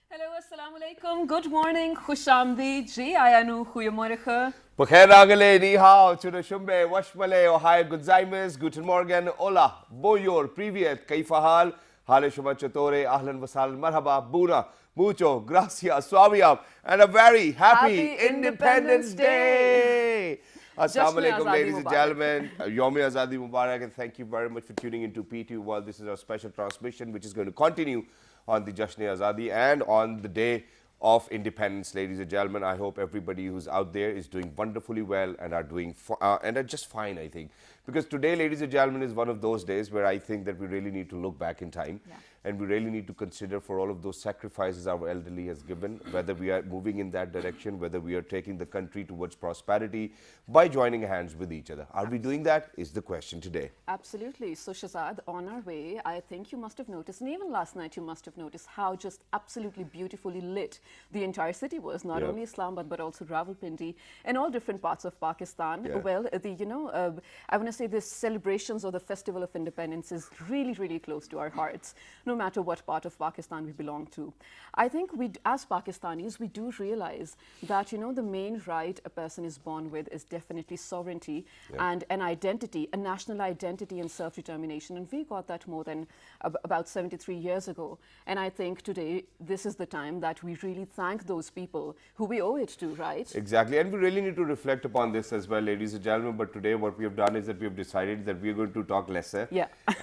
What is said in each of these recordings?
Hello, assalamu alaikum. Good morning. Khushamdeed ji. Ayanu goeiemorgen. Bukhairagale, ni hao, Chunashumbe, Washmale, Ohio, Guzaimes, Guten Morgen, Ola, Boyor, Privyet, Kaifahal, Hale Shumachatore, Ahlan Wasal, Marhaba, Buna, Mucho, Gracias, Swabiam, and a very happy Independence Day! Assalamu Jashn-e alaikum, Azadi ladies and Mubarak. gentlemen. Yomi Azadi Mubarak, and thank you very much for tuning into P2 World. This is our special transmission, which is going to continue on the Jashn-e Azadi and on the day of independence, ladies and gentlemen. I hope everybody who's out there is doing wonderfully well and are doing and are just fine, I think. Because today, ladies and gentlemen, is one of those days where I think that we really need to look back in time. And we really need to consider for all of those sacrifices our elderly has given, whether we are moving in that direction, whether we are taking the country towards prosperity by joining hands with each other. Are we doing that is the question today. Absolutely. So, Shazad, on our way, I think you must have noticed, and even last night you must have noticed how just absolutely beautifully lit the entire city was. Not only Islamabad, but also Rawalpindi and all different parts of Pakistan. Well, I want to say this celebrations or the Festival of Independence is really, really close to our hearts, no matter what part of Pakistan we belong to. I think we, as Pakistanis, we do realize that, the main right a person is born with is definitely sovereignty and an identity, a national identity and self-determination. And we got that more than about 73 years ago. And I think today, this is the time that we really thank those people who we owe it to, right? Exactly, and we really need to reflect upon this as well, ladies and gentlemen. But today what we have done is that we have decided that we are going to talk lesser.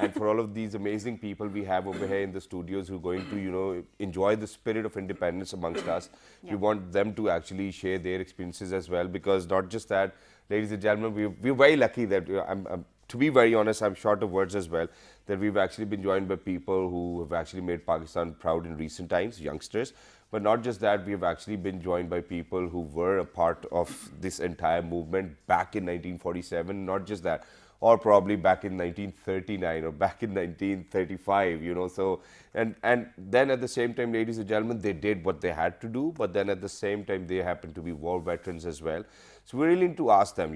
And for all of these amazing people we have over here in the studios who are going to, enjoy the spirit of independence amongst us, we want them to actually share their experiences as well. Because not just that, ladies and gentlemen, we're very lucky that, to be very honest, I'm short of words as well, that we've actually been joined by people who have actually made Pakistan proud in recent times, youngsters. But not just that, we have actually been joined by people who were a part of this entire movement back in 1947. Not just that, or probably back in 1939 or back in 1935, So, and then at the same time, ladies and gentlemen, they did what they had to do. But then at the same time, they happen to be war veterans as well. So we really need to ask them,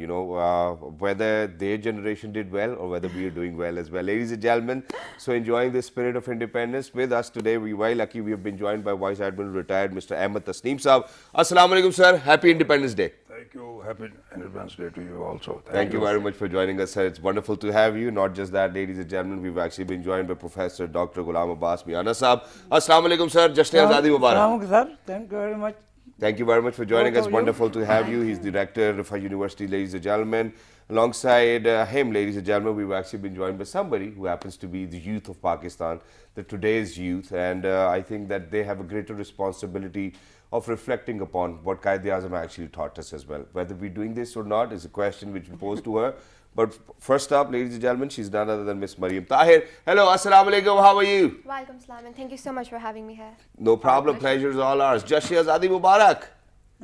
whether their generation did well or whether we are doing well as well. Ladies and gentlemen, so enjoying the spirit of independence with us today. We're very lucky we have been joined by Vice Admiral retired Mr. Ahmed Tasneem Saab. Assalamu alaikum, sir. Happy Independence Day. Thank you. Happy Independence Day to you also. Thank you very much for joining us, sir. It's wonderful to have you. Not just that, ladies and gentlemen, we've actually been joined by Professor Dr. Ghulam Abbas Miana Saab. Assalamu alaikum, sir. Jashn-e Azadi Mubarak. Assalamu sir. Thank you very much. Thank you very much for joining us. Wonderful to have you. He's the director of Rifa University, ladies and gentlemen. Alongside him, ladies and gentlemen, we've actually been joined by somebody who happens to be the youth of Pakistan, the today's youth. And I think that they have a greater responsibility of reflecting upon what Quaid-e-Azam actually taught us as well. Whether we're doing this or not is a question which we pose to her. But first up, ladies and gentlemen, she's none other than Miss Mariam Tahir. Hello, assalamu alaikum, how are you? Walaikum salam, and thank you so much for having me here. No problem, pleasure is all ours. Jashn-e Azadi Mubarak.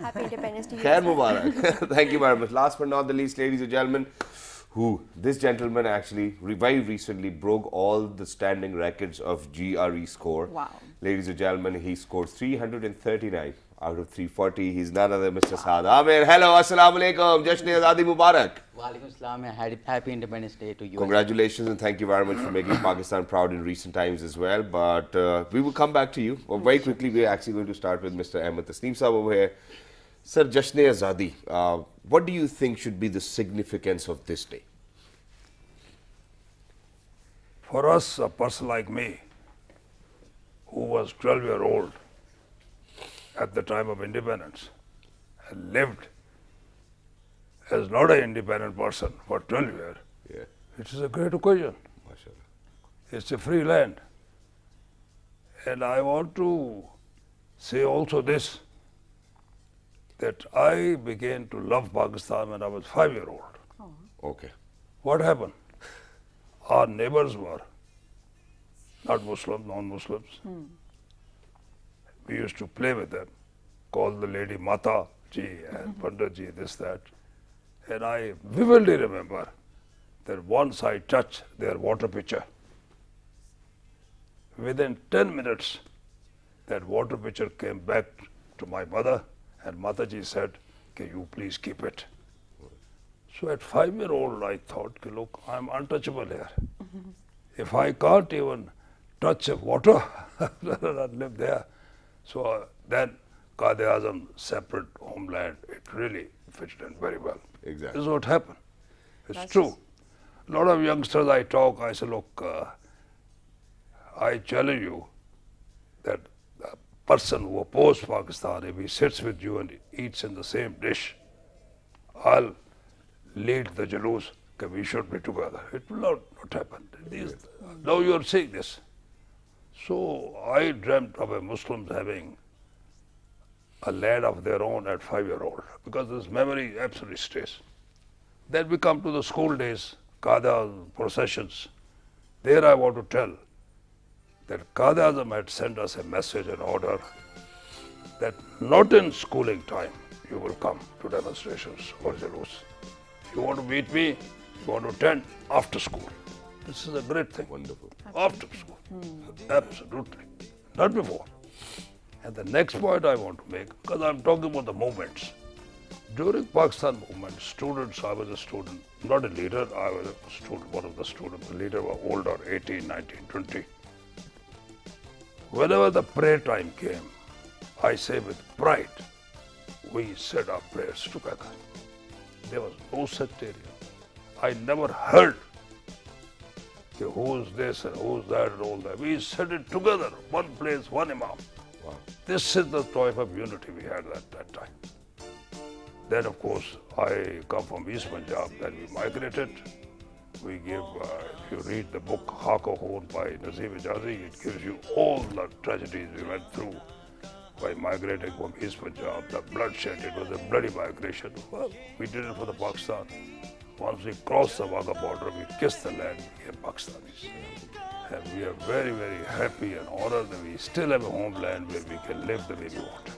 Happy Independence to you. Khair as well. Mubarak. Thank you very much. Last but not the least, ladies and gentlemen, this gentleman actually very recently broke all the standing records of GRE score. Wow. Ladies and gentlemen, he scored 339 out of 340. He's none other than Mr. Saad Amir. Hello, assalamu alaikum. Jashn-e Azadi Mubarak. Walaikum salam and happy Independence Day to you. Congratulations and thank you very much for making Pakistan proud in recent times as well. But we will come back to you. But very quickly, we're actually going to start with Mr. Ahmed Tasneem Saab over here. Sir, Jashn-e Azadi, what do you think should be the significance of this day? For us, a person like me, who was 12-year-old at the time of independence and lived as not an independent person for 12 years, it is a great occasion. It's a free land. And I want to say also this, that I began to love Pakistan when I was 5-year-old. Okay. What happened? Our neighbors were not Muslim, non-Muslims. We used to play with them, call the lady Mata ji and Pandit ji, this, that. And I vividly remember that once I touched their water pitcher, within 10 minutes, that water pitcher came back to my mother, and Mataji said, "Can you please keep it?" So at 5-year-old, I thought, look, I'm untouchable here. If I can't even touch water, rather than live there. So then Quaid-e-Azam, separate homeland, it really fitted in very well. Exactly. This is what happened. It's true. A lot of youngsters I talk, I say, look, I challenge you that the person who opposed Pakistan, if he sits with you and eats in the same dish, I'll lead the Jalus that we should be together. It will not happen. Now you are saying this. So I dreamt of a Muslims having a land of their own at 5-year-old, because this memory absolutely stays. Then we come to the school days, Quaid-e-Azam processions. There I want to tell that Quaid-e-Azam had sent us a message and order that not in schooling time you will come to demonstrations or jalus. You want to meet me, you want to attend after school. This is a great thing. Wonderful. After school. Absolutely. Not before. And the next point I want to make, because I'm talking about the movements. During Pakistan movement, students, I was a student, not a leader, I was a student, one of the students. The leader was older, 18, 19, 20. Whenever the prayer time came, I say with pride, we said our prayers together. There was no sectarian. I never heard who's this and who's that and all that. We said it together, one place, one imam. Wow. This is the type of unity we had at that time. Then, of course, I come from East Punjab, then we migrated. We give, if you read the book Khako Hoon by Nazim Ijazi, it gives you all the tragedies we went through by migrating from East Punjab, the bloodshed. It was a bloody migration. Well, we did it for the Pakistan. Once we crossed the Wagah border, we kissed the land, we became Pakistanis. And we are very, very happy and honored that we still have a homeland where we can live the way we want.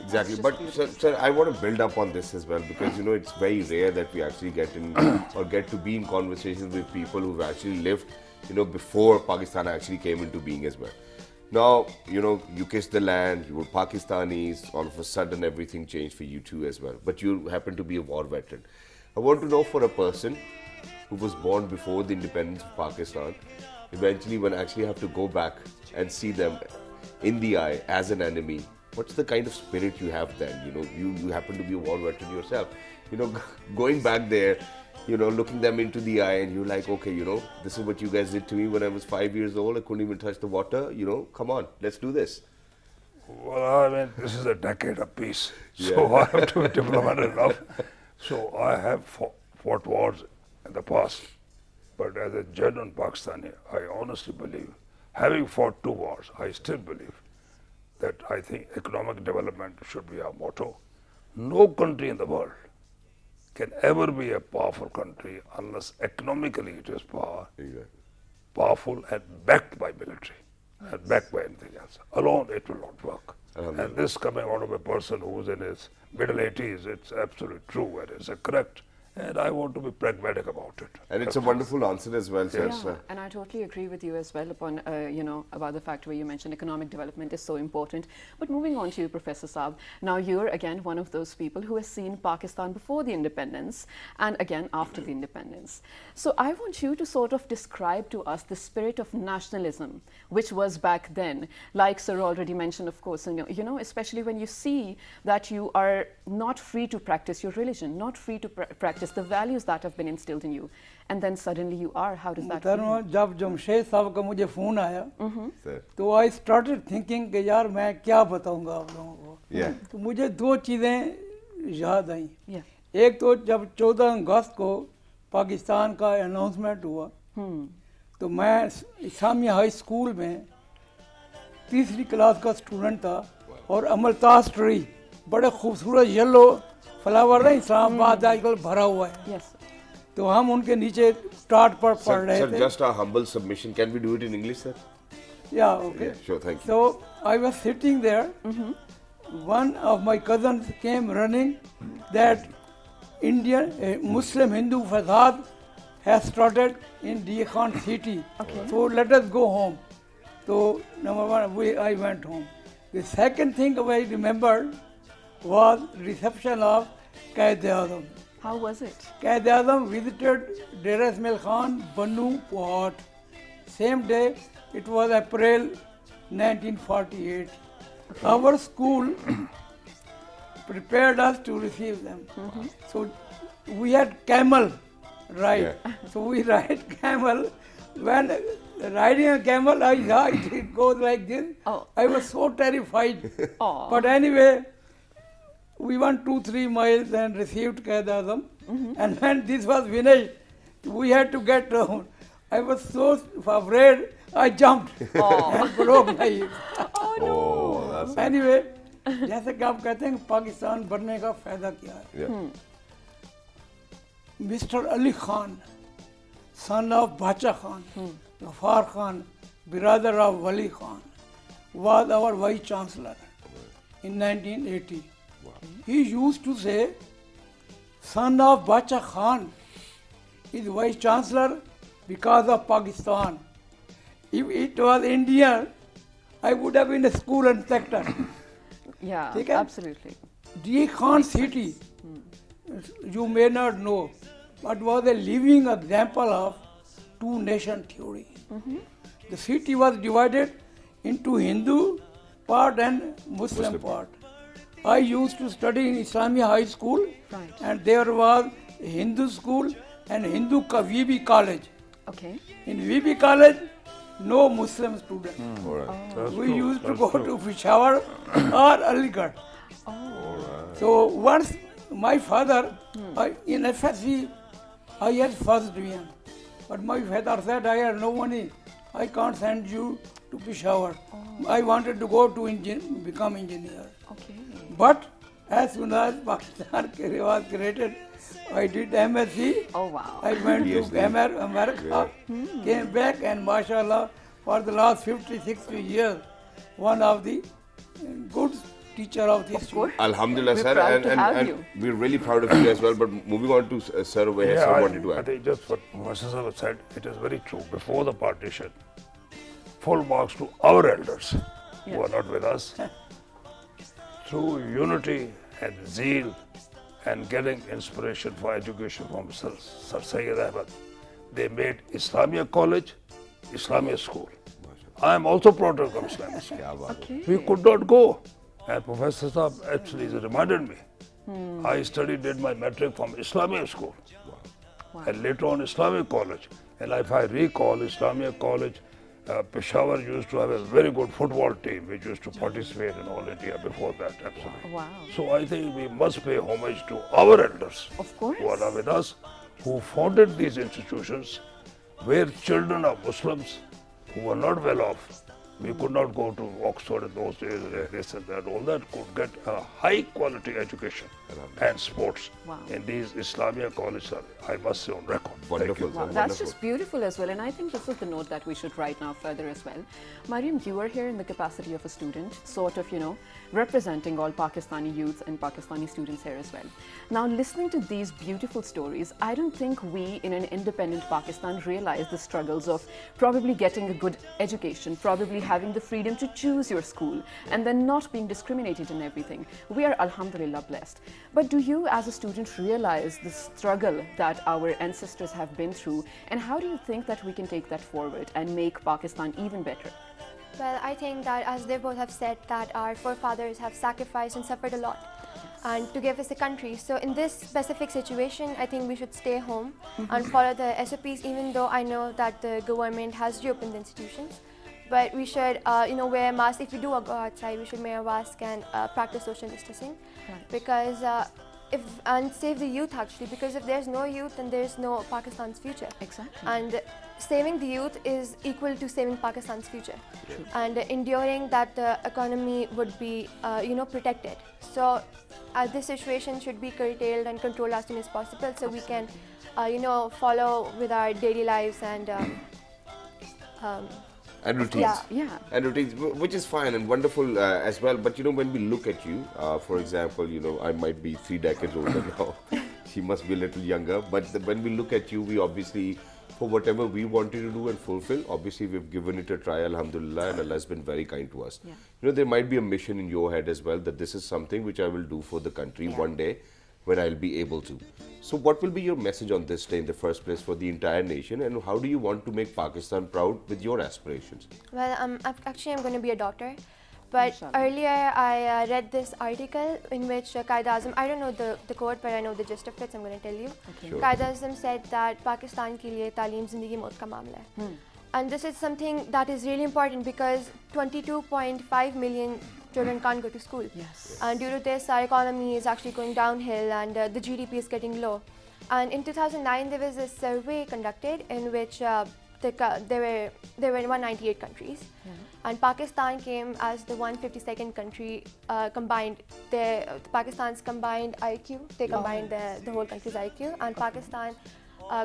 Exactly, but sir, I want to build up on this as well, because it's very rare that we actually get in or get to be in conversations with people who've actually lived, before Pakistan actually came into being as well. Now, you kissed the land, you were Pakistanis, all of a sudden everything changed for you too as well. But you happen to be a war veteran. I want to know, for a person who was born before the independence of Pakistan, eventually when I actually have to go back and see them in the eye as an enemy, what's the kind of spirit you have then? You happen to be a war veteran yourself. Going back there, looking them into the eye, and you're like, okay, this is what you guys did to me when I was 5 years old. I couldn't even touch the water. Come on, let's do this. Well, I mean, this is a decade of peace, so I have to be diplomatic enough. So I have fought wars in the past, but as a genuine Pakistani, I honestly believe, having fought 2 wars, I still believe that I think economic development should be our motto. No country in the world can ever be a powerful country unless economically it is powerful and backed by military and backed by anything else. Alone it will not work. And this coming out of a person who is in his middle 80s, it's absolutely true and it's correct. And I want to be pragmatic about it. And it's a wonderful answer as well, sir. Yeah, and I totally agree with you as well upon, about the fact where you mentioned economic development is so important. But moving on to you, Professor Saab, now you're again one of those people who has seen Pakistan before the independence and again after the independence. So I want you to sort of describe to us the spirit of nationalism, which was back then. Like Sir already mentioned, of course, especially when you see that you are not free to practice your religion, not free to practice the values that have been instilled in you, and then suddenly you are. How does that feel? जब जमशेद साहब का मुझे phone आया तो I started thinking कि यार मैं क्या बताऊंगा आप लोगों को. तो मुझे 2 चीज़ें याद आई. एक तो जब 14 अगस्त को पाकिस्तान का अनाउंसमेंट हुआ तो मैं इस्लामिया हाई स्कूल में 3री क्लास का स्टूडेंट था और अमलताज ट्री बड़े खूबसूरत येलो फ्लावर है इस्लामाबाद आजकल भरा हुआ है. तो हम उनके नीचे टाट पर पढ़ रहे थे. Sir, just a humble submission. Can we do it in English, sir? Yeah, okay. Yeah, sure, thank you. So I was sitting there. One of my cousins came running that Indian Muslim Hindu Fasad has started in Deccan city. Okay. So let us go home. So number one, I went home. The second thing I remembered was reception of Quaid-e-Azam. How was it? Quaid-e-Azam visited Dera Ismail Khan, Bannu, Port. Same day, it was April 1948. Our school prepared us to receive them. So we had camel ride. So we ride camel. When riding a camel, it goes like this. I was so terrified. But anyway, we went 2-3 miles and received Qaid-e-Azam. And when this was finished, we had to get down. I was so afraid, I jumped and broke my hip. Anyway, जैसे कि आप कहते हैं पाकिस्तान बनने का फायदा क्या है? Mr. Ali Khan, son of Bacha Khan, Ghaffar Khan, brother of Wali Khan, was our vice chancellor in 1980. He used to say, son of Bacha Khan is vice chancellor because of Pakistan. If it was India, I would have been a school inspector. Yeah, absolutely. D. Khan city, you may not know, but was a living example of two-nation theory. The city was divided into Hindu part and Muslim part. I used to study in Islamia High School, and there was a Hindu school and Hindu VB College. Okay. In VB College, no Muslim students. We used to go to Peshawar or Aligarh. So once my father, in FSC, I had first division. But my father said, I have no money. I can't send you to Peshawar. I wanted to go to become engineer. Okay. But as soon as Pakistan was created, I did MSc. Oh wow. I went to America, came back, and mashallah, for the last 50-60 years, one of the good teacher of this school. Alhamdulillah, We're sir, proud to have and you. we're really proud of you as well. But moving on to sir over here, sir wanted to I add. think just what Professor said, it is very true. Before the partition, full marks to our elders who are not with us. Through unity and zeal and getting inspiration for education from Sir Syed Ahmed, they made Islamia College, Islamia School. I am also product from Islamia School. Okay. We could not go. And Professor Saab actually reminded me. I did my metric from Islamia School. And later on Islamic College. And if I recall, Islamia College, Peshawar used to have a very good football team which used to participate in All India before that. Absolutely. Wow. So I think we must pay homage to our elders Of course. who are with us, who founded these institutions where children of Muslims who were not well off, we could not go to Oxford in those days, this and that, all that, could get a high quality education and sports in these Islamia colleges, I must say, on record. Wonderful. Wow, that's just beautiful as well, and I think this is the note that we should write now further as well. Mariam, you are here in the capacity of a student, sort of, representing all Pakistani youths and Pakistani students here as well. Now, listening to these beautiful stories, I don't think we in an independent Pakistan realize the struggles of probably getting a good education, probably having the freedom to choose your school, and then not being discriminated in everything. We are, alhamdulillah, blessed. But do you as a student realize the struggle that our ancestors have been through, and how do you think that we can take that forward and make Pakistan even better? Well, I think that as they both have said that our forefathers have sacrificed and suffered a lot and to give us a country. So in this specific situation, I think we should stay home and follow the SOPs, even though I know that the government has reopened the institutions. But we should, wear a mask. If we do go outside, we should wear a mask and practice social distancing. Because and save the youth actually, because if there's no youth, then there's no Pakistan's future. Exactly. And saving the youth is equal to saving Pakistan's future. And enduring that the economy would be, protected. So this situation should be curtailed and controlled as soon as possible, so we can, follow with our daily lives and routines. Yeah. And routines, which is fine and wonderful as well. But when we look at you, for example, I might be 3 decades older now. She must be a little younger. But when we look at you, we obviously, for whatever we wanted to do and fulfill, obviously we've given it a try, alhamdulillah, and Allah has been very kind to us. There might be a mission in your head as well, that this is something which I will do for the country one day when I'll be able to. So what will be your message on this day in the first place for the entire nation, and how do you want to make Pakistan proud with your aspirations? Well, actually I'm going to be a doctor, But earlier I read this article in which Qaeda-Azam, I don't know the quote, but I know the gist of it, so I'm going to tell you. Okay. Sure. Qaeda-Azam said that Pakistan ke liye taaleem zindagi maut ka मामला hai. And this is something that is really important because 22.5 million children can't go to school. Yes. And due to this, our economy is actually going downhill and the GDP is getting low. And in 2009, there was a survey conducted in which there were 198 countries. Yeah. And Pakistan came as the 152nd country combined. Pakistan's combined IQ, they combined the whole country's IQ, and Pakistan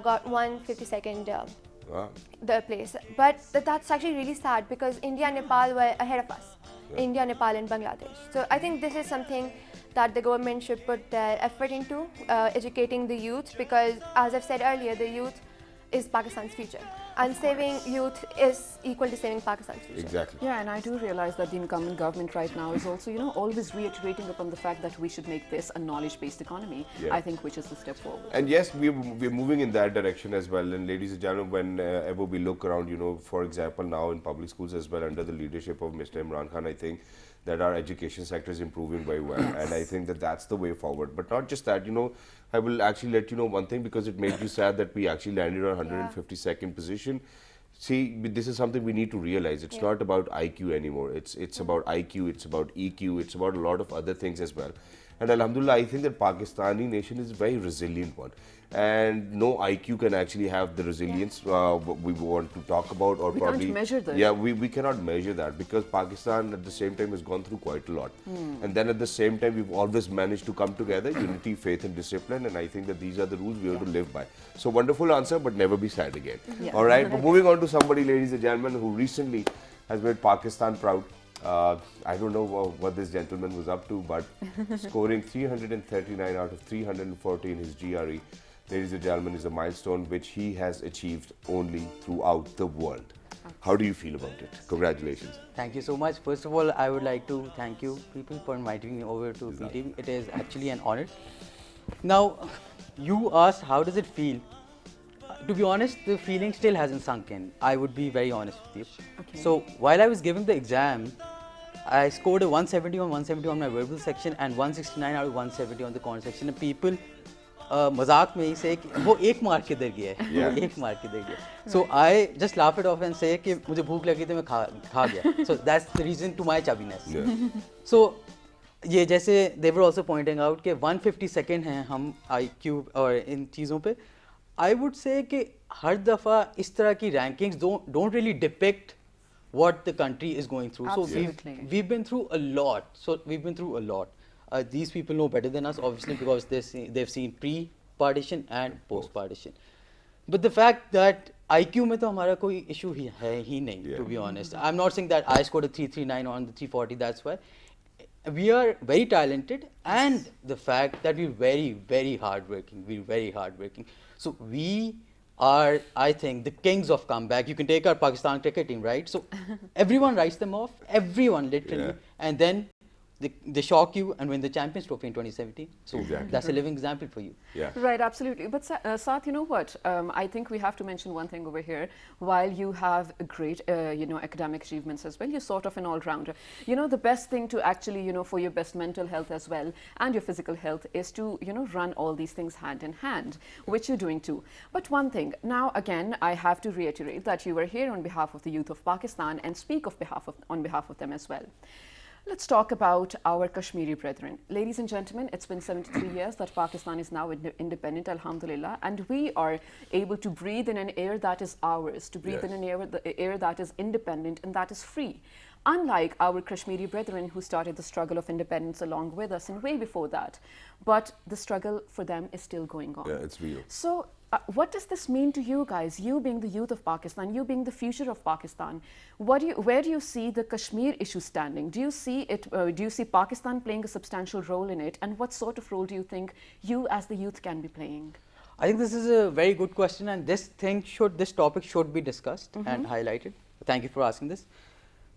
got 152nd the place. But that's actually really sad because India and Nepal were ahead of us. Yeah. India, Nepal and Bangladesh. So I think this is something that the government should put their effort into, educating the youth, because as I've said earlier, the youth is Pakistan's future. And saving youth is equal to saving Pakistan's future. Exactly. Yeah, and I do realize that the incumbent government right now is also, always reiterating upon the fact that we should make this a knowledge-based economy, I think, which is the step forward. And yes, we're moving in that direction as well. And ladies and gentlemen, whenever we look around, for example, now in public schools as well, under the leadership of Mr. Imran Khan, I think that our education sector is improving very well. And I think that that's the way forward. But not just that, I will actually let you know one thing, because it made you sad that we actually landed on 152nd position. See, this is something we need to realize. It's not about IQ anymore. It's about IQ, it's about EQ, it's about a lot of other things as well. And Alhamdulillah, I think that Pakistani nation is a very resilient one. And no IQ can actually have the resilience we want to talk about, or we probably can't measure that. Yeah, we cannot measure that, because Pakistan at the same time has gone through quite a lot. And then at the same time, we've always managed to come together, unity, faith and discipline. And I think that these are the rules we have to live by. So wonderful answer, but never be sad again. All right, but moving on to somebody, ladies and gentlemen, who recently has made Pakistan proud. I don't know what this gentleman was up to, but scoring 339 out of 340 in his GRE, ladies and gentlemen, is a milestone which he has achieved only throughout the world. How do you feel about it? Congratulations. Thank you so much. First of all, I would like to thank you people for inviting me over to PTV. It is actually an honor. Now, you asked how does it feel? To be honest, the feeling still hasn't sunk in. I would be very honest with you. Okay. So while I was giving the exam, I scored a 170 on my verbal section and 169 out of 170 on the con section. And people मजाक में ही say कि वो एक mark किधर गया है, वो एक मार्क किधर गया. So I just laugh it off and say कि मुझे भूख लगी तो मैं खा गया. So that's the reason to my chubbiness. So ये जैसे they were also pointing out कि 152nd हैं हम IQ और इन चीज़ों पे. I would say कि हर दफ़ा इस तरह की rankings don't really depict what the country is going through. Absolutely. So we've been through a lot. These people know better than us, obviously, because they've seen pre-partition and post-partition. But the fact that IQ में तो हमारा कोई issue है ही नहीं, to be honest. I'm not saying that I scored a 339 on the 340. That's why we are very talented, and the fact that we're very, very hardworking. We're very hardworking. So we are, I think, the kings of comeback. You can take our Pakistan cricket team, right? So everyone writes them off, everyone literally, and then they shock you and win the Champions Trophy in 2017. So that's a living example for you. Yeah. Right, absolutely. But Saath, you know what? I think we have to mention one thing over here. While you have great, academic achievements as well, you're sort of an all-rounder. The best thing to actually, for your best mental health as well and your physical health is to, run all these things hand in hand, which you're doing too. But one thing, now again, I have to reiterate that you were here on behalf of the youth of Pakistan and speak on behalf of them as well. Let's talk about our Kashmiri brethren. Ladies and gentlemen, it's been 73 years that Pakistan is now independent, alhamdulillah, and we are able to breathe in an air that is ours, to breathe in an air that is independent and that is free. Unlike our Kashmiri brethren who started the struggle of independence along with us and way before that. But the struggle for them is still going on. Yeah, it's real. So what does this mean to you guys, you being the youth of Pakistan, you being the future of Pakistan? Where do you see the Kashmir issue standing? Do you see Pakistan playing a substantial role in it? And what sort of role do you think you as the youth can be playing? I think this is a very good question, and this topic should be discussed and highlighted. Thank you for asking this.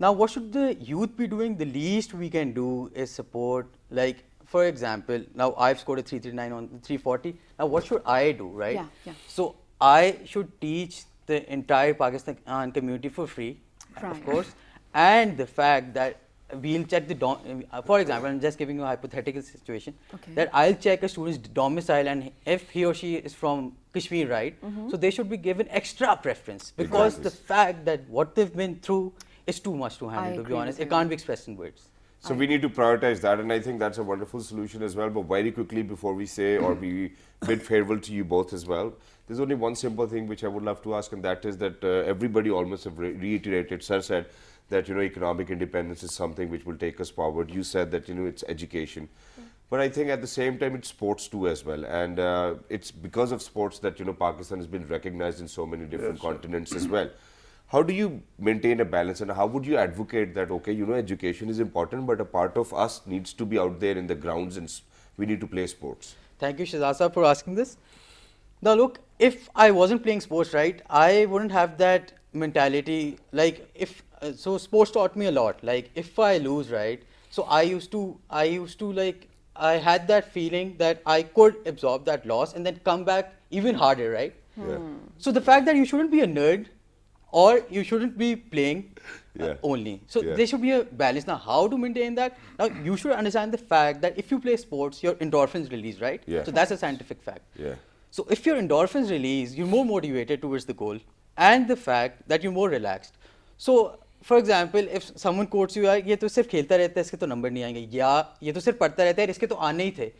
Now, what should the youth be doing? The least we can do is support, like, for example, now I've scored a 339 on 340. Now, what should I do, right? Yeah. So, I should teach the entire Pakistan community for free, of course. And the fact that we'll check for example, I'm just giving you a hypothetical situation, Okay. that I'll check a student's domicile, and if he or she is from Kashmir, right, so they should be given extra preference, because Exactly. the fact that what they've been through is too much to handle, to agree be honest. with It you. can't be expressed in words. So we need to prioritize that, and I think that's a wonderful solution as well. But very quickly, before we say or we bid farewell to you both as well, there's only one simple thing which I would love to ask, and that is that everybody almost have reiterated. Sir said that economic independence is something which will take us forward. You said that it's education, but I think at the same time it's sports too as well, and it's because of sports that Pakistan has been recognized in so many different continents as well. How do you maintain a balance, and how would you advocate that, okay, education is important, but a part of us needs to be out there in the grounds and we need to play sports? Thank you, Shahzad sir, for asking this. Now look, if I wasn't playing sports, right, I wouldn't have that mentality. Like, so sports taught me a lot. Like, if I lose, right, so I used to like, I had that feeling that I could absorb that loss and then come back even harder, right? Yeah. So the fact that you shouldn't be a nerd, or you shouldn't be playing only. So there should be a balance. Now, how to maintain that? Now, you should understand the fact that if you play sports, your endorphins release, right? Yeah. So that's a scientific fact. Yeah. So if your endorphins release, you're more motivated towards the goal, and the fact that you're more relaxed. So, for example, if someone quotes you, ये तो सिर्फ खेलता रहता है, इसके तो number नहीं आएंगे, या ये तो सिर्फ पढ़ता रहता है, इसके तो आने ही थे.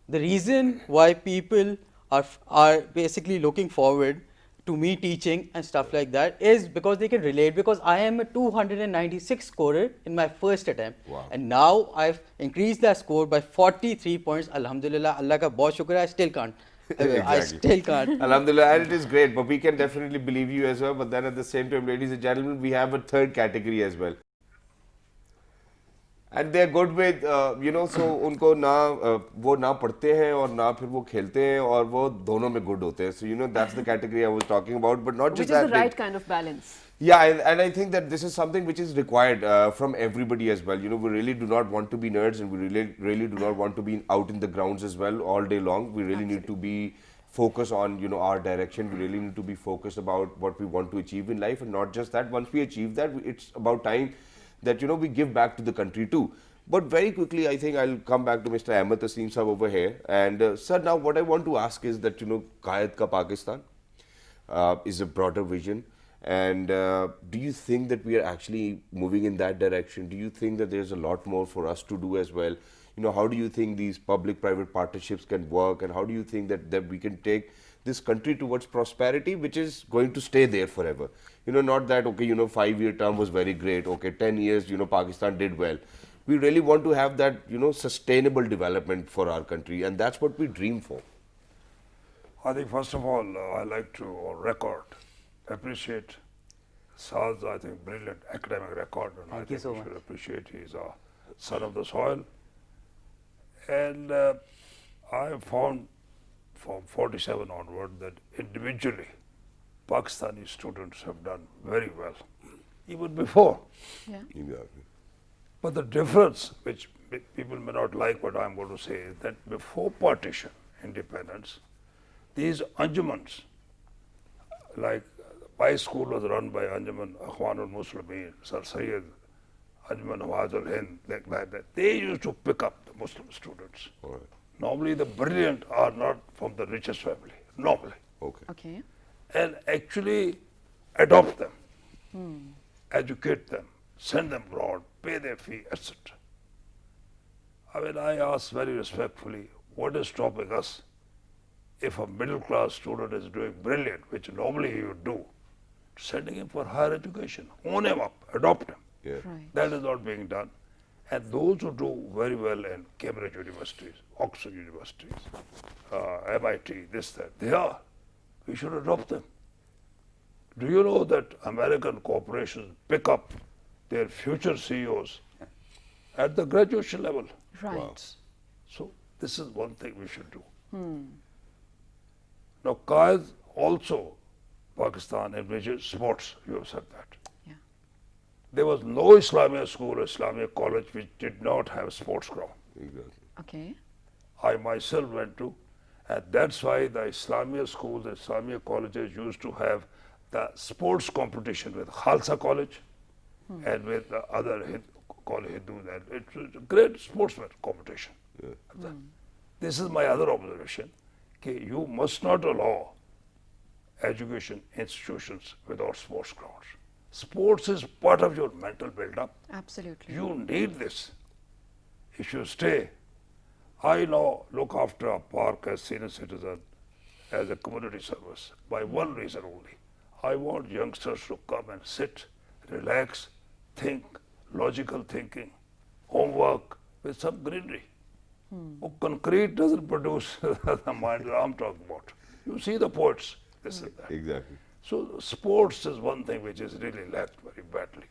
The reason why people are basically looking forward to me teaching and stuff like that is because they can relate, because I am a 296 scorer in my first attempt. Wow. And now I've increased that score by 43 points. Alhamdulillah, Allah ka bahut shukr, I still can't. I still can't. Alhamdulillah, and it is great, but we can definitely believe you as well. But then at the same time, ladies and gentlemen, we have a third category as well. And they're good with, so उनको वो ना पढ़ते हैं और ना फिर वो खेलते हैं और वो दोनों में good होते हैं. So that's the category I was talking about, but not just Which is that. the right kind of balance. Yeah, and I think that this is something which is required from everybody as well. We really do not want to be nerds, and we really do not want to be out in the grounds as well all day long. We really need to be focused on our direction. We really need to be focused about what we want to achieve in life, and not just that. Once we achieve that, it's about time that we give back to the country too. But very quickly, I think I'll come back to Mr. Ahmed Taseem Sahab over here. And sir, now what I want to ask is that Qaid Ka Pakistan is a broader vision. And do you think that we are actually moving in that direction? Do you think that there's a lot more for us to do as well? How do you think these public-private partnerships can work, and how do you think that we can take this country towards prosperity, which is going to stay there forever? Not that, okay, 5-year term was very great, okay, 10 years, Pakistan did well. We really want to have that, sustainable development for our country, and that's what we dream for. I think first of all, I like to appreciate Saad's, I think, brilliant academic record, and I think we should appreciate he's a son of the soil. And I have found from 47 onward that individually Pakistani students have done very well, even before. Yeah. Exactly. But the difference, which people may not like what I'm going to say, is that before partition, independence, these Anjumans, like my school was run by Anjuman Akhwanul Muslimin, Sir Sayyid, Anjuman Nawaz al Hind, like that. They used to pick up the Muslim students. Right. Normally the brilliant are not from the richest family, normally. Okay. And actually adopt them, educate them, send them abroad, pay their fee, etc. I mean, I ask very respectfully, what is stopping us if a middle class student is doing brilliant, which normally he would do, sending him for higher education, own him up, adopt him. Yeah. Right. That is not being done. And those who do very well in Cambridge universities, Oxford universities, MIT, this, that, they are. We should adopt them. Do you know that American corporations pick up their future CEOs at the graduation level? Right. Wow. So this is one thing we should do. Now, Qaid also, Pakistan envisages sports, you have said that. Yeah. There was no Islamia school, Islamia college which did not have sports ground. Exactly. Okay. I myself went to, and that's why the Islamia schools, the Islamia colleges used to have the sports competition with Khalsa College and with the other call Hindu then. It's a great sportsman competition. This is my other observation. Okay, you must not allow education institutions without sports grounds. Sports is part of your mental build-up. Absolutely. You need this. If you stay, I now look after a park as senior citizen, as a community service, by one reason only. I want youngsters to come and sit, relax, think, logical thinking, homework with some greenery. Oh, concrete doesn't produce the mind that I'm talking about. You see the poets, this and that. Exactly. So sports is one thing which is really lacked very badly.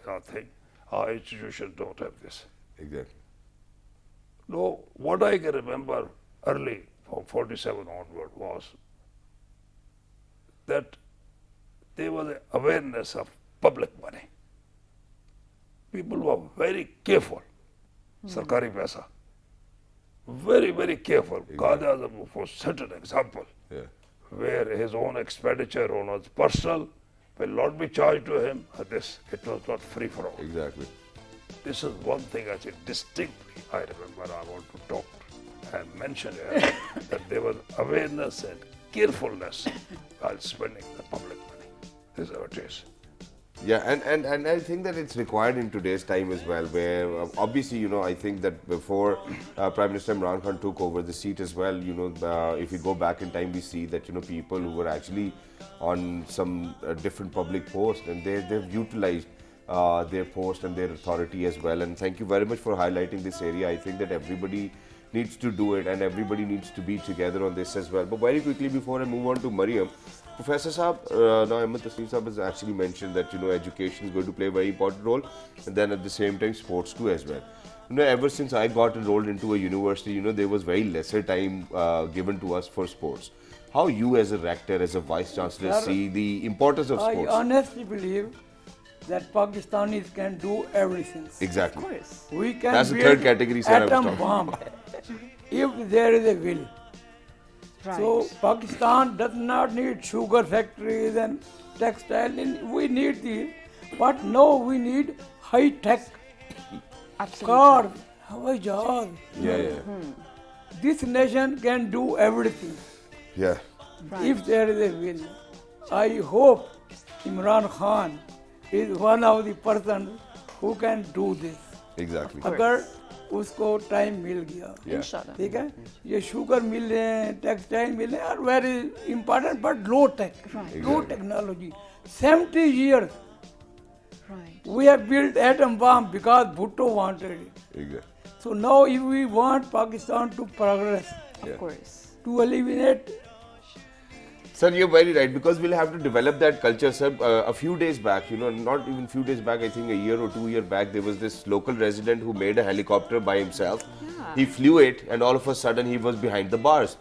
I think our institutions don't have this. Exactly. No, what I can remember early from 47 onward was that there was an awareness of public money. People were very careful. Sarkari paisa. Very, very careful. Qaid Azam was set an example where his own expenditure on his personal will not be charged to him. This, it was not free for all. Exactly. This is one thing I think distinctly I remember I want to talk and mention here that there was awareness and carefulness while spending the public money. This is how it is. Yeah, and I think that it's required in today's time as well, where obviously, you know, I think that before Prime Minister Imran Khan took over the seat as well, you know, if we go back in time, we see that, you know, people who were actually on some different public posts, and they've utilized their post and their authority as well. And thank you very much for highlighting this area. I think that everybody needs to do it and everybody needs to be together on this as well. But very quickly, before I move on to Mariam, Professor Saab, now Ahmed Tasneem Saab has actually mentioned that, you know, education is going to play a very important role, and then at the same time sports too as well. You know, ever since I got enrolled into a university, you know, there was very lesser time given to us for sports. How you as a rector, as a vice chancellor, see the importance of sports? I honestly believe that Pakistanis can do everything. Exactly. Of course. We can That's the build third category, sir, I was atom talking. bomb if there is a will. Right. So Pakistan does not need sugar factories and textile. We need these, but no, we need high tech cars, Hawai Jahaz. Yeah. This nation can do everything Yeah. if there is a will. I hope Imran Khan is one of the persons who can do this. Exactly. अगर उसको time मिल गया, Inshallah. ठीक है, ये sugar मिले हैं, textile मिले हैं, और very important but low tech, low technology. 70 years Right. we have built atom bomb because Bhutto wanted it. Exactly. So now if we want Pakistan to progress, Of course. to eliminate. Sir, you're very right, because we'll have to develop that culture, sir. A few days back, you know, not even few days back, I think a year or 2 years back, there was this local resident who made a helicopter by himself. Yeah. He flew it, and all of a sudden he was behind the bars.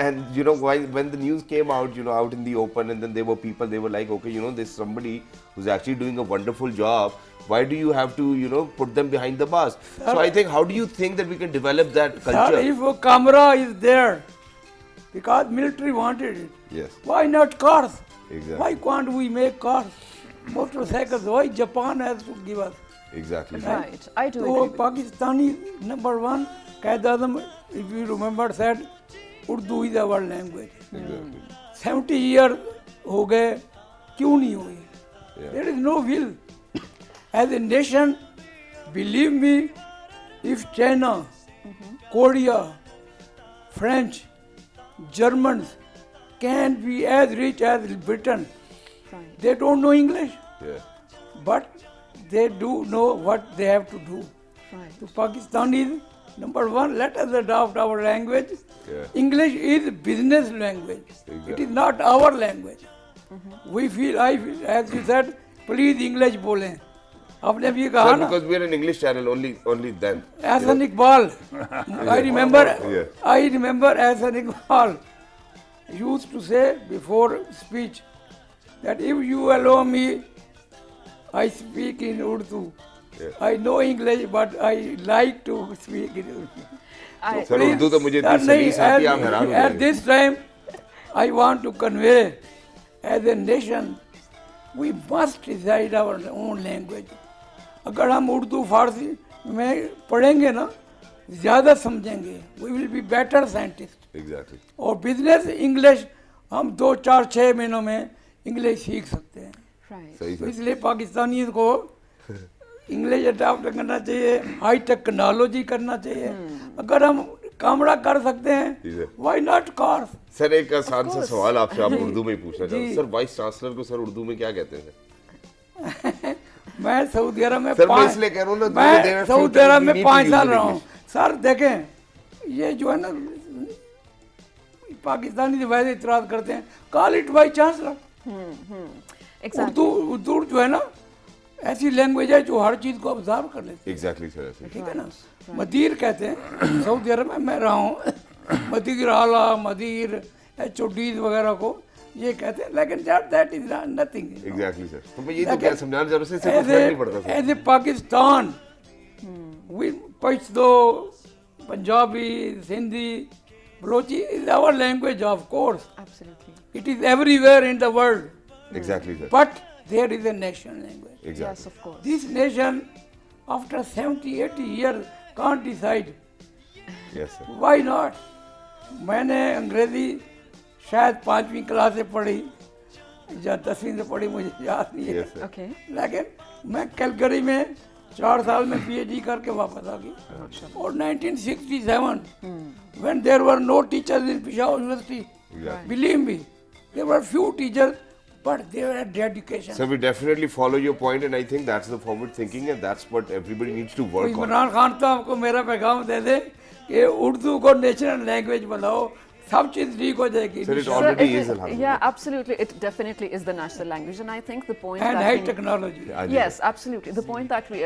And, you know, when the news came out, you know, out in the open, and then there were people, they were like, okay, you know, there's somebody who's actually doing a wonderful job. Why do you have to, you know, put them behind the bars? So I think, how do you think that we can develop that culture? Sir, if a camera is there, because military wanted it. Yes. Why not cars? Exactly. Why can't we make cars? Motorcycles, why Japan has to give us? Exactly. Right. I do So agree with Pakistani, number one, Qaid Azam, if you remember, said, Urdu is our language. Exactly. 70 years हो गए, क्यों नहीं हुए? Yeah. There is no will. As a nation, believe me, if China, Korea, French, Germans can be as rich as Britain, Right. they don't know English, Yeah. but they do know what they have to do. Right. So Pakistanis, number one, let us adopt our language. Yeah. English is business language. It Exactly. is not our language. I feel, as you said, please English बोलें. आपने भी कहा Sir, ना. because we are an English channel only then. Ahsan Iqbal. I remember. Yeah. I remember Ahsan Iqbal used to say before speech that if you allow me, I speak in Urdu. Yeah. I know English, but I like to speak in Urdu. I, Sir, Urdu तो मुझे इतनी सलीस आती है, आप हैरान हो At जाएंगे. this time, I want to convey, as a nation, we must decide our own language. अगर हम उर्दू फारसी में पढ़ेंगे ना ज़्यादा समझेंगे, we will be better scientist. Exactly. और बिजनेस इंग्लिश हम 2, 4, 6 महीनों में इंग्लिश सीख सकते हैं। सही तो इसलिए पाकिस्तानियों को इंग्लिश अडॉप्ट करना चाहिए, हाई टेक्नोलॉजी करना चाहिए। अगर हम कामड़ा कर सकते हैं, व्हाई नॉट कार्स। सर एक आसान सा सवाल आपसे आप उर्दू में ही पूछना चाहता हूँ। सर वाइस चांसलर को सर उर्दू में क्या कहते हैं? मैं सऊदी अरब में सर मैं इसलिए कह रहा हूँ ना, मैं सऊदी अरब में 5 साल रहा हूँ। सर देखें, ये जो है ना पाकिस्तानी तो वैसे इतराज करते हैं, call it vice chancellor. Urdu जो है ना ऐसी लैंग्वेज है जो हर चीज को ऑब्जर्व कर लेती है। एग्जैक्टली सर, ठीक है ना। मदीर कहते हैं, सऊदी अरब में मैं रहा हूँ, मदीर आला, मदीर, HODs वगैरह को ये कहते हैं, लेकिन that is nothing. Exactly sir. तो मैं ये तो क्या समझाना चाह रहा हूँ, इससे कोई फर्क नहीं पड़ता sir. As a Pakistan we Pashto, Punjabi, Sindhi, Balochi is our language of course. Absolutely. It is everywhere in the world. Exactly sir. But there is a national language. Exactly. Yes, of course. This nation, after 70, 80 years, can't decide. Yes sir. Why not? मैंने अंग्रेजी शायद 5वीं class से पढ़ी या 10वीं से पढ़ी, मुझे याद नहीं है। Yes sir. Okay. लेकिन मैं कैलगरी में 4 साल में PhD करके वापस आ गई। और 1967, when there were no teachers in Peshawar University, Exactly. believe me, there were few teachers, but they were dedication. So we definitely follow your point, and I think that's the forward thinking, and that's what everybody needs to work on. Imran Khan तो आपको मेरा पैगाम दे दे कि उर्दू को national language बनाओ, सब चीज ठीक हो जाएगी। Sir, it So already it is, alhamdulillah. yeah, absolutely. It definitely is the national language, and I think the point And that high we- technology. Yes, absolutely. The point that we,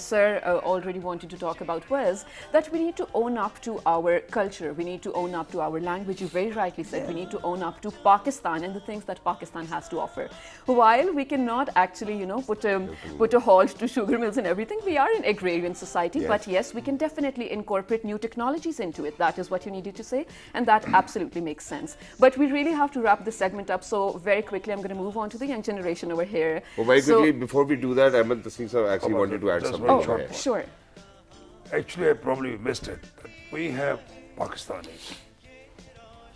sir, already wanted to talk about was that we need to own up to our culture. We need to own up to our language. You very rightly said we need to own up to Pakistan and the things that Pakistan has to offer. While we cannot actually, put a halt to sugar mills and everything, we are an agrarian society. Yes. But yes, we can definitely incorporate new technologies into it. That is what you needed to say, and that absolutely makes sense. But we really have to wrap this segment up. So very quickly, I'm going to move on to the young generation over here. Well, very So- quickly, before we do that, Ahmed Tasneem sir actually wanted to add Just something. very Oh, short. Yeah. sure. Actually, I probably missed it. That we have Pakistanis.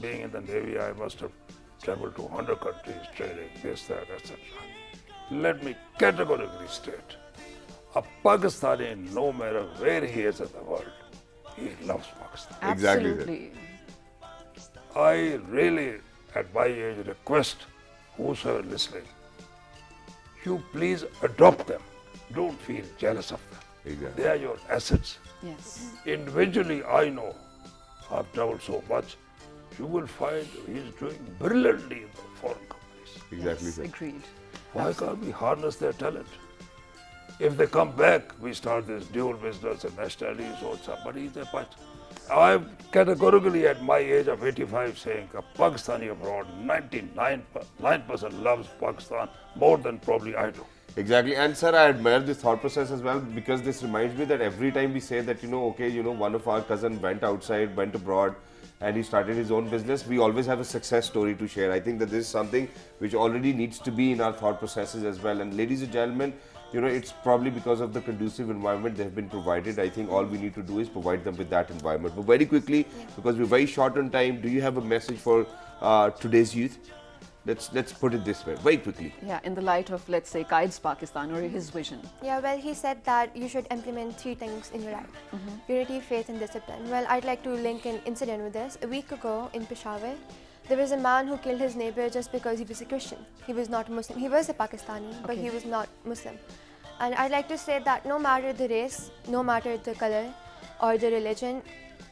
Being in the Navy, I must have traveled to 100 countries, training, this, that, etc. Let me categorically state, a Pakistani, no matter where he is in the world, he loves Pakistan. Exactly, sir. Absolutely. I really, at my age, request whosoever listening, you please adopt them. Don't feel jealous of them. Exactly. They are your assets. Yes. Individually, I know, I've traveled so much, you will find he's doing brilliantly in the foreign companies. Exactly, Yes, sir. agreed. Why can't we harness their talent? If they come back, we start this dual business and nationality, so somebody is a part. I'm categorically at my age of 85 saying a Pakistani abroad, 99% loves Pakistan more than probably I do. Exactly, and sir, I admire this thought process as well, because this reminds me that every time we say that, one of our cousin went outside, went abroad, and he started his own business, we always have a success story to share. I think that this is something which already needs to be in our thought processes as well. And ladies and gentlemen, it's probably because of the conducive environment they have been provided. I think all we need to do is provide them with that environment. But very quickly, because we're very short on time, do you have a message for today's youth? Let's put it this way, very quickly. Yeah, in the light of, let's say, Qaid's Pakistan or his vision. Yeah, well, he said that you should implement 3 things in your life. Unity, faith, and discipline. Well, I'd like to link an incident with this. A week ago in Peshawar, there was a man who killed his neighbor just because he was a Christian. He was not Muslim. He was a Pakistani, but he was not Muslim. And I'd like to say that no matter the race, no matter the color or the religion,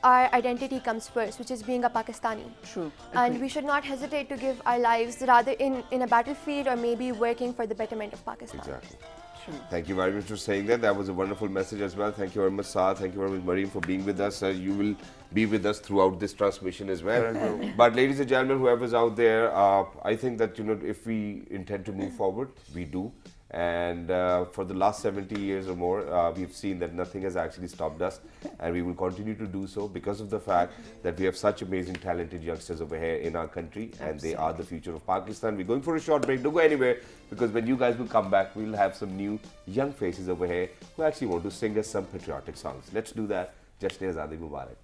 our identity comes first, which is being a Pakistani. True. And Agreed. we should not hesitate to give our lives rather in a battlefield or maybe working for the betterment of Pakistan. Exactly. True. Thank you very much for saying that. That was a wonderful message as well. Thank you very much, Saad. Thank you very much, Mareem, for being with us. You will be with us throughout this transmission as well. But ladies and gentlemen, whoever's out there, I think that, if we intend to move forward, we do. And for the last 70 years or more, we've seen that nothing has actually stopped us, and we will continue to do so because of the fact that we have such amazing, talented youngsters over here in our country, and they are the future of Pakistan. We're going for a short break. Don't go anywhere, because when you guys will come back, we'll have some new young faces over here who actually want to sing us some patriotic songs. Let's do that. Jashn Azadi Mubarak.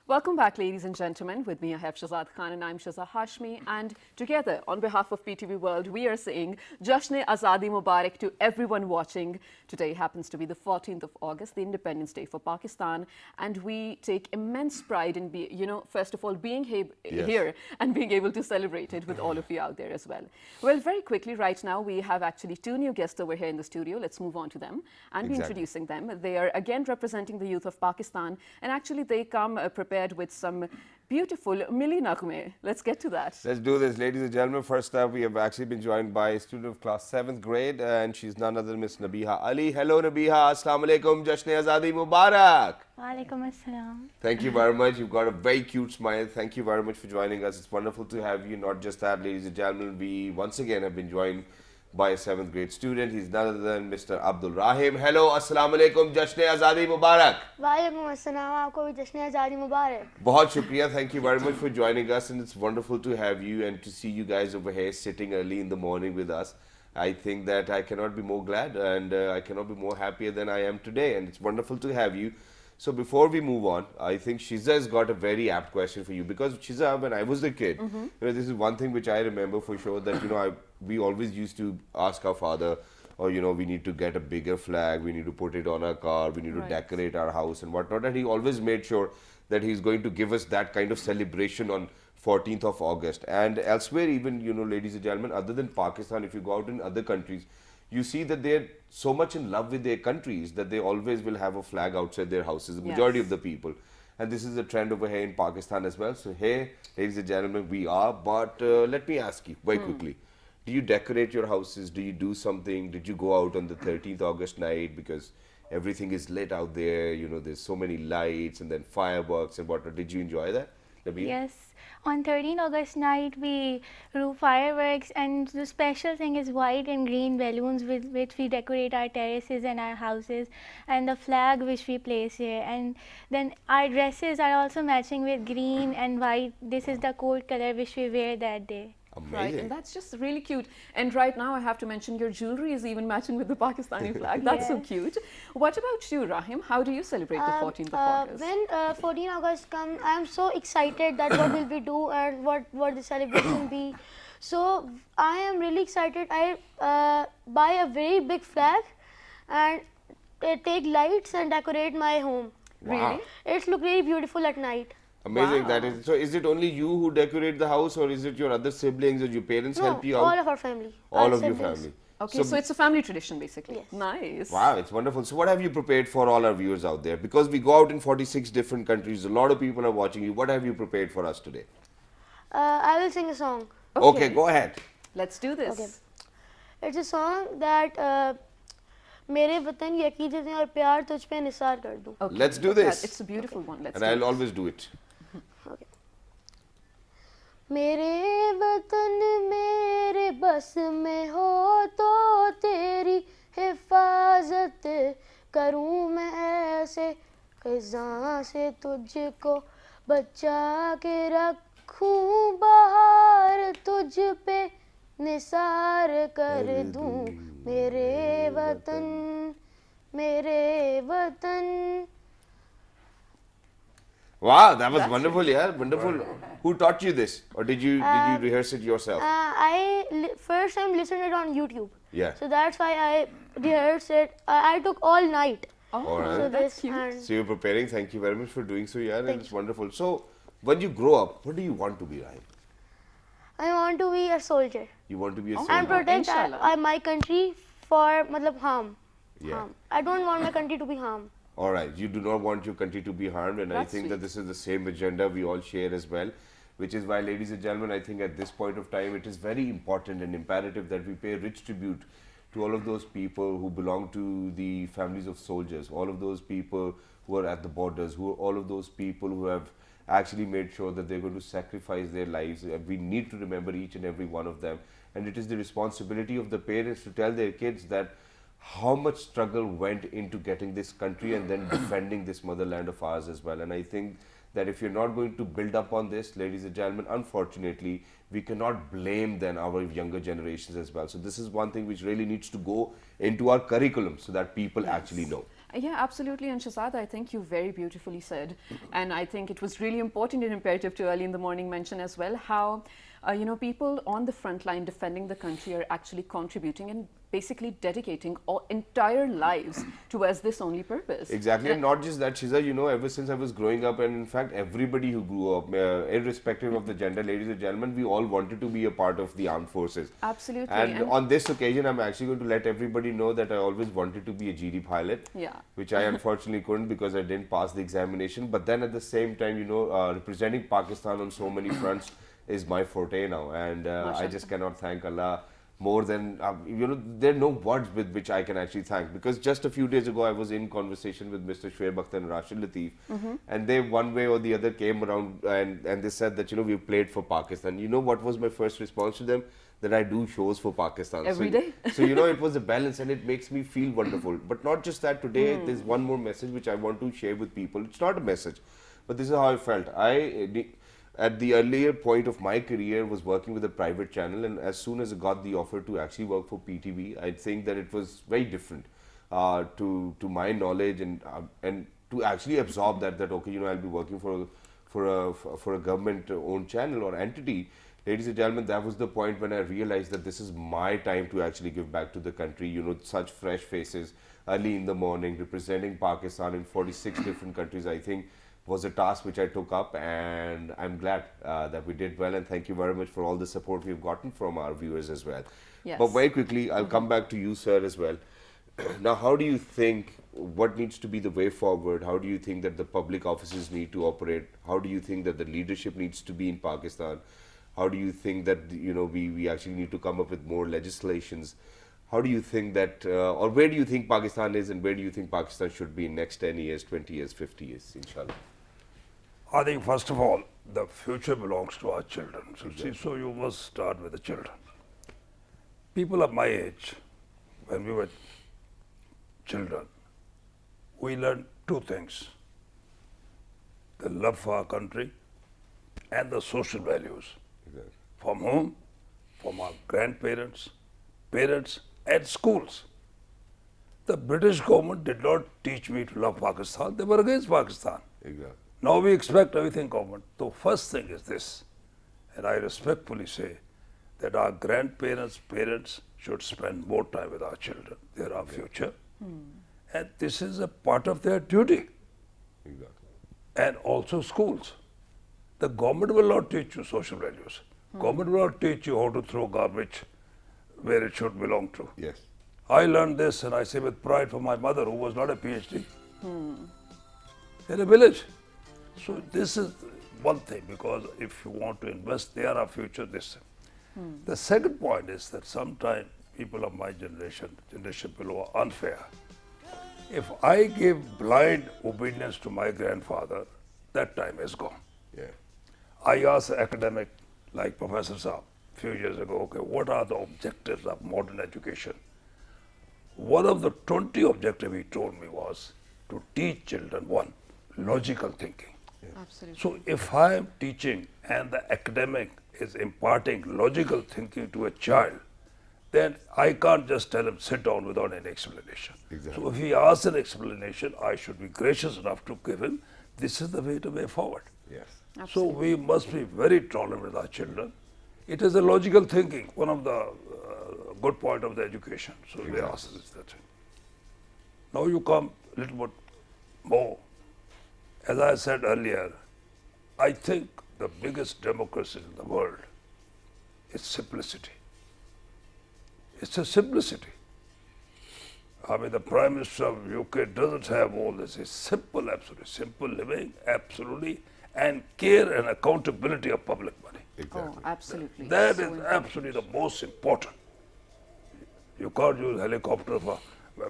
Welcome back, ladies and gentlemen. With me, I have Shahzad Khan and I'm Shaza Hashmi. And together, on behalf of PTV World, we are saying Jashn Azadi Mubarak to everyone watching. Today happens to be the 14th of August, the Independence Day for Pakistan. And we take immense pride in, first of all, being here and being able to celebrate it with all of you out there as well. Well, very quickly, right now, we have actually two new guests over here in the studio. Let's move on to them and be introducing them. They are again representing the youth of Pakistan. And actually, they come prepared with some beautiful Milli Naghme. Let's get to that. Let's do this, ladies and gentlemen. First up, we have actually been joined by a student of class 7th grade, and she's none other than Miss Nabiha Ali. Hello, Nabiha. Assalamu alaikum. Jashn Azadi Mubarak. Walaikum assalam. Thank you very much. You've got a very cute smile. Thank you very much for joining us. It's wonderful to have you. Not just that, ladies and gentlemen, we once again have been joined by a 7th grade student. He's none other than Mr. Abdul Rahim. Hello, Assalamu alaikum. Jashn Azadi Mubarak. Walaikum assalam. Aapko bhi Jashn Azadi Mubarak. Bahut shukriya. Thank you very much for joining us, and it's wonderful to have you and to see you guys over here sitting early in the morning with us. I think that I cannot be more glad, and I cannot be more happier than I am today, and it's wonderful to have you. So before we move on, I think Shiza has got a very apt question for you, because Shiza, when I was a kid, this is one thing which I remember for sure, that we always used to ask our father, or we need to get a bigger flag, we need to put it on our car, we need to decorate our house and whatnot, and he always made sure that he's going to give us that kind of celebration on 14th of August. And elsewhere even, ladies and gentlemen, other than Pakistan, if you go out in other countries, you see that they're so much in love with their countries that they always will have a flag outside their houses, the majority of the people. And this is a trend over here in Pakistan as well. So here, ladies and gentlemen, we are. But let me ask you very quickly, do you decorate your houses? Do you do something? Did you go out on the 13th August night? Because everything is lit out there, there's so many lights and then fireworks and whatnot. Did you enjoy that, Nabiha? Yes. On 13th August night, we do fireworks, and the special thing is white and green balloons with which we decorate our terraces and our houses, and the flag which we place here. And then our dresses are also matching with green and white. This is the code color which we wear that day. Amazing. Right, and that's just really cute. And right now, I have to mention your jewelry is even matching with the Pakistani flag. That's so cute. What about you, Rahim? How do you celebrate the 14th of August? When 14th August comes, I am so excited that what will we do and what the celebration be. So I am really excited. I buy a very big flag and take lights and decorate my home. Wow. It looks really beautiful at night. Amazing that is. So is it only you who decorate the house, or is it your other siblings or your parents help you out? All of our family. All of your family. Okay, so it's a family tradition basically. Yes. Nice. Wow, it's wonderful. So what have you prepared for all our viewers out there? Because we go out in 46 different countries, a lot of people are watching you. What have you prepared for us today? I will sing a song. Okay, go ahead. Let's do this. Okay. It's a song that मेरे वतन की अकीदत और प्यार तुझ पे निसार कर दूं. Okay. Let's do this. It's a beautiful one. Let's And do I'll it. always do it. Okay. मेरे वतन मेरे बस में हो तो तेरी हिफाजत करूं मैं ऐसे ख़ज़ां से तुझको बचा के रखूं बहार तुझ पे निसार कर दूं मेरे वतन मेरे वतन. Wow, that was wonderful, yeah, wonderful. Who taught you this, or did you rehearse it yourself? First time listened it on YouTube. Yeah. So that's why I rehearsed it. I took all night. All right. So That's this cute. and So you're preparing. Thank you very much for doing so, yeah, and Thank it's wonderful. So when you grow up, what do you want to be, Rahim? I want to be a soldier You want to be a and soldier? protect Inshallah. my country for matlab harm. Yeah. Harm. I don't want my country to be harmed. All right, you do not want your country to be harmed, and I That's think sweet. that this is the same agenda we all share as well, which is why, ladies and gentlemen, I think at this point of time, it is very important and imperative that we pay rich tribute to all of those people who belong to the families of soldiers, all of those people who are at the borders, all of those people who have actually made sure that they're going to sacrifice their lives. We need to remember each and every one of them, and it is the responsibility of the parents to tell their kids that how much struggle went into getting this country and then defending this motherland of ours as well. And I think that if you're not going to build up on this, ladies and gentlemen, unfortunately, we cannot blame then our younger generations as well. So this is one thing which really needs to go into our curriculum so that people actually know. Yeah, absolutely. And Shahzad, I think you very beautifully said, and I think it was really important and imperative to early in the morning mention as well how, people on the front line defending the country are actually contributing and basically dedicating all entire lives towards this only purpose. Exactly, and not just that, Shiza, ever since I was growing up, and in fact, everybody who grew up, irrespective of the gender, ladies and gentlemen, we all wanted to be a part of the armed forces. Absolutely. And on this occasion, I'm actually going to let everybody know that I always wanted to be a GD pilot, Yeah. which I unfortunately couldn't because I didn't pass the examination. But then at the same time, representing Pakistan on so many fronts is my forte now, and I just cannot thank Allah more than, there are no words with which I can actually thank, because just a few days ago I was in conversation with Mr. Shoaib Akhtar and Rashid Latif, and they one way or the other came around and they said that, we played for Pakistan. You know what was my first response to them? That I do shows for Pakistan. Every day. So, it was a balance and it makes me feel wonderful. But not just that, today there's one more message which I want to share with people. It's not a message, but this is how I felt. At the earlier point of my career was working with a private channel, and as soon as I got the offer to actually work for PTV, I think that it was very different to my knowledge and to actually absorb that okay, I'll be working for a government owned channel or entity. Ladies and gentlemen, that was the point when I realized that this is my time to actually give back to the country. Such fresh faces early in the morning representing Pakistan in 46 different countries, I think was a task which I took up, and I'm glad that we did well, and thank you very much for all the support we've gotten from our viewers as well. Yes. But very quickly, I'll come back to you, sir, as well. Now, how do you think, what needs to be the way forward? How do you think that the public offices need to operate? How do you think that the leadership needs to be in Pakistan? How do you think that, we actually need to come up with more legislations? How do you think that, or where do you think Pakistan is, and where do you think Pakistan should be in next 10 years, 20 years, 50 years, inshallah? I think first of all, the future belongs to our children. So you must start with the children. People of my age, when we were children, we learned two things: the love for our country and the social values. Exactly. From whom? From our grandparents, parents, and schools. The British government did not teach me to love Pakistan. They were against Pakistan. Exactly. Now we expect everything government. The first thing is this, and I respectfully say that our grandparents, parents should spend more time with our children. They are our future. And this is a part of their duty. Exactly. And also schools. The government will not teach you social values. Government will not teach you how to throw garbage where it should belong to. Yes. I learned this, and I say with pride, from my mother, who was not a PhD, in a village. So this is one thing, because if you want to invest, they are our future. The second point is that sometimes people of my generation below, are unfair. If I give blind obedience to my grandfather, that time is gone. Yeah. I asked an academic like Professor Saab a few years ago, okay, what are the objectives of modern education? One of the 20 objectives he told me was to teach children, one, logical thinking. Absolutely. So if I am teaching and the academic is imparting logical thinking to a child, then I can't just tell him sit down without any explanation. Exactly. So if he asks an explanation, I should be gracious enough to give him, this is the way forward. Yes. So we must be very tolerant with our children. It is a logical thinking, one of the good point of the education. So they ask us that. Now you come a little bit more. As I said earlier, I think the biggest democracy in the world is simplicity. It's a simplicity. I mean, the Prime Minister of UK doesn't have all this. It's simple, absolutely simple living, absolutely, and care and accountability of public money. Exactly. Oh, absolutely. That So is important. absolutely the most important. You can't use helicopter for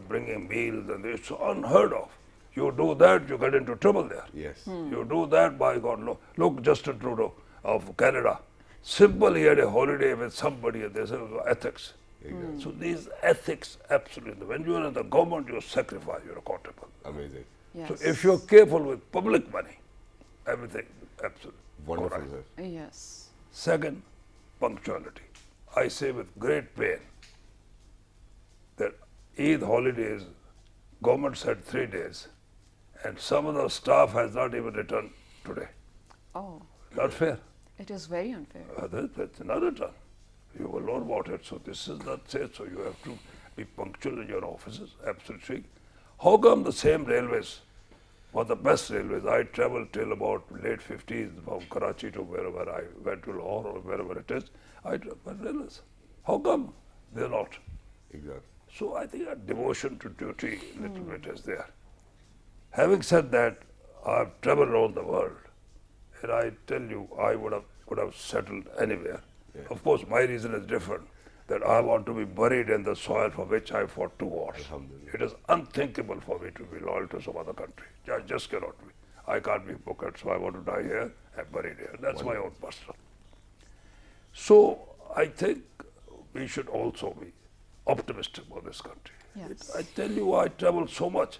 bringing meals, and it's unheard of. You do that, you get into trouble there. Yes. You do that, by God, look Justin Trudeau of Canada. Simple, he had a holiday with somebody, and they said ethics. Exactly. So these ethics, absolutely. When you are in the government, you sacrifice, you're accountable. Amazing. Yes. So if you're careful with public money, everything, absolutely. Wonderful, correct. sir. Yes. Second, punctuality. I say with great pain that Eid holidays, government said 3 days, and some of the staff has not even returned today. Oh, Not fair. it is very unfair. That's another turn. You will know about it. So this is not said. So you have to be punctual in your offices. Absolutely. How come the same railways were the best railways? I traveled till about late 50s from Karachi to wherever I went to Lahore or wherever it is. I traveled railways. How come they're not? Exactly. So I think a devotion to duty little bit is there. Having said that, I've traveled around the world, and I tell you, I would have settled anywhere. Yeah. Of course, my reason is different. That I want to be buried in the soil for which I fought 2 wars. Alhamdulillah. It is unthinkable for me to be loyal to some other country. I just cannot be. I can't be hypocrite, so I want to die here and buried here. That's my own personal. So I think we should also be optimistic about this country. Yes. I tell you, I travel so much.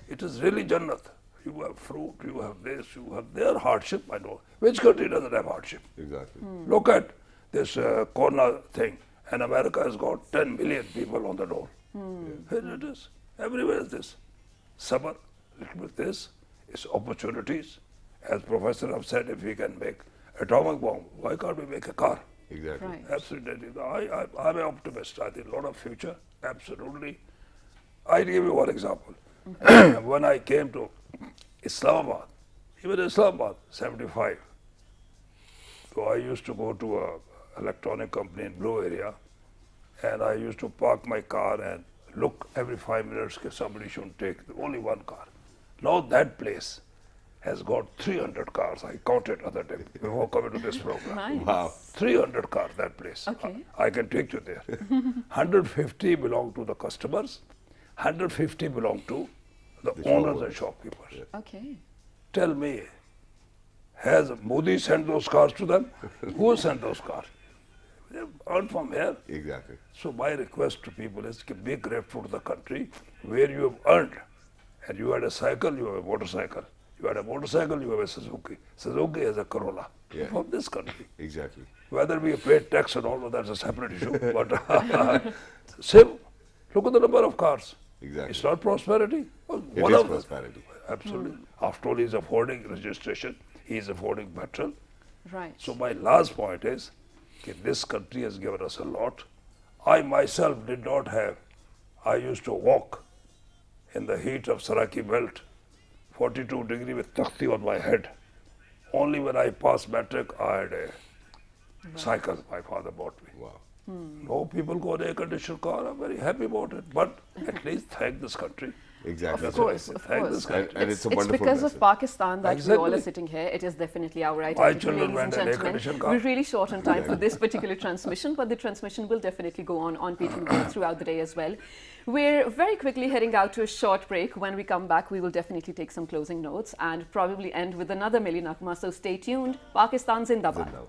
It is really Jannat. You have fruit, you have this, you have their hardship, I know. Which country doesn't have hardship? Exactly. Look at this corona thing, and America has got 10 million people on the door. Here it is. Everywhere is this. Summer, little bit this, it's opportunities. As Professor have said, if we can make atomic bomb, why can't we make a car? Exactly. Right. Absolutely. I'm an optimist. I think a lot of future, absolutely. I'll give you one example. When I came to Islamabad, even Islamabad, 75. So I used to go to a electronic company in Blue area, and I used to park my car and look every 5 minutes that somebody shouldn't take only one car. Now that place has got 300 cars. I counted other day before coming to this program. Nice. Wow. 300 cars, that place. Okay. I can take you there. 150 belong to the customers, 150 belong to the owners and shopkeepers. Okay. Tell me, has Modi sent those cars to them? Who sent those cars? They earned from here. Exactly. So my request to people is to be grateful to the country where you have earned. And you had a cycle, you have a motorcycle. You had a motorcycle, you have a Suzuki. Suzuki has a Corolla from this country. Exactly. Whether we pay tax or not, that's a separate issue. But same, look at the number of cars. Exactly. It's not prosperity. Well, It one is of the- prosperity. Absolutely. After all, he's affording registration. He is affording petrol. Right. So my last point is, that this country has given us a lot. I myself did not have. I used to walk in the heat of Saraki belt, 42 degree with takhti on my head. Only when I passed matric, I had a cycle my father bought me. Wow. No people go in air conditioned car. I'm very happy about it. But at least thank this country. Exactly. Of That's what I course, say. of Thank course. this country. And it's a It's wonderful because message. of Pakistan that we all are Exactly. sitting here. It is definitely our right. My I think, children ladies and went in air gentlemen, conditioned car. we're really short on time for this particular transmission, but the transmission will definitely go on PTV throughout the day as well. We're very quickly heading out to a short break. When we come back, we will definitely take some closing notes and probably end with another Milli Nakma. So stay tuned. Pakistan Zindabad. Zindabad.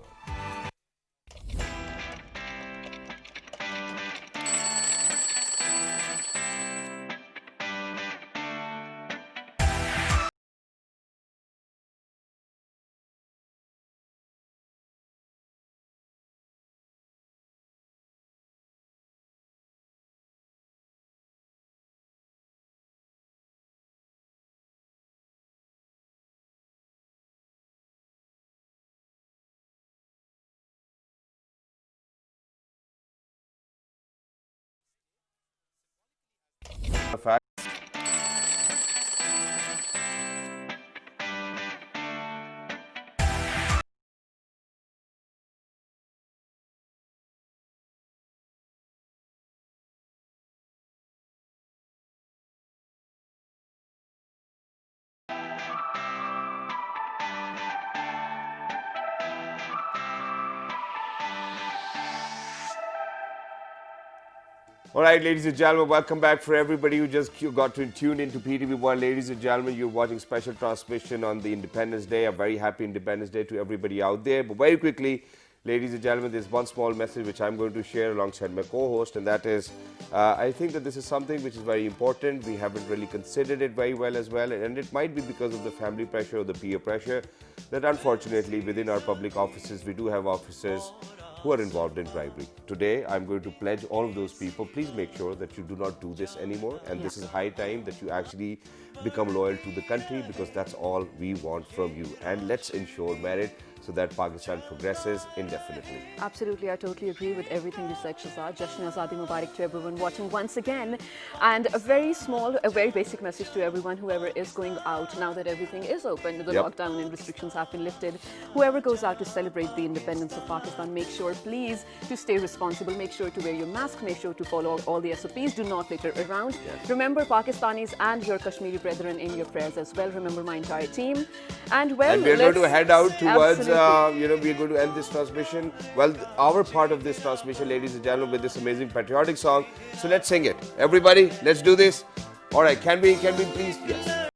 All right, ladies and gentlemen, welcome back for everybody who just got to tune into PTV1. Ladies and gentlemen, you're watching special transmission on the Independence Day. A very happy Independence Day to everybody out there. But very quickly, ladies and gentlemen, there's one small message which I'm going to share alongside my co-host, and that is, I think that this is something which is very important. We haven't really considered it very well as well, and it might be because of the family pressure or the peer pressure that unfortunately within our public offices, we do have officers who are involved in bribery. Today, I'm going to pledge all of those people, please make sure that you do not do this anymore. And this is high time that you actually become loyal to the country, because that's all we want from you. And let's ensure merit so that Pakistan progresses indefinitely. Absolutely, I totally agree with everything you said, Shahzad. Jashn Azadi Mubarak to everyone watching once again. And a very basic message to everyone, whoever is going out, now that everything is open, the lockdown and restrictions have been lifted. Whoever goes out to celebrate the independence of Pakistan, make sure, please, to stay responsible. Make sure to wear your mask. Make sure to follow all the SOPs. Do not litter around. Remember Pakistanis and your Kashmiri brethren in your prayers as well. Remember my entire team. And well, we're going to head out towards, we're going to end this transmission. Well, our part of this transmission, ladies and gentlemen, with this amazing patriotic song. So let's sing it. Everybody, let's do this. All right, can we please? Yes.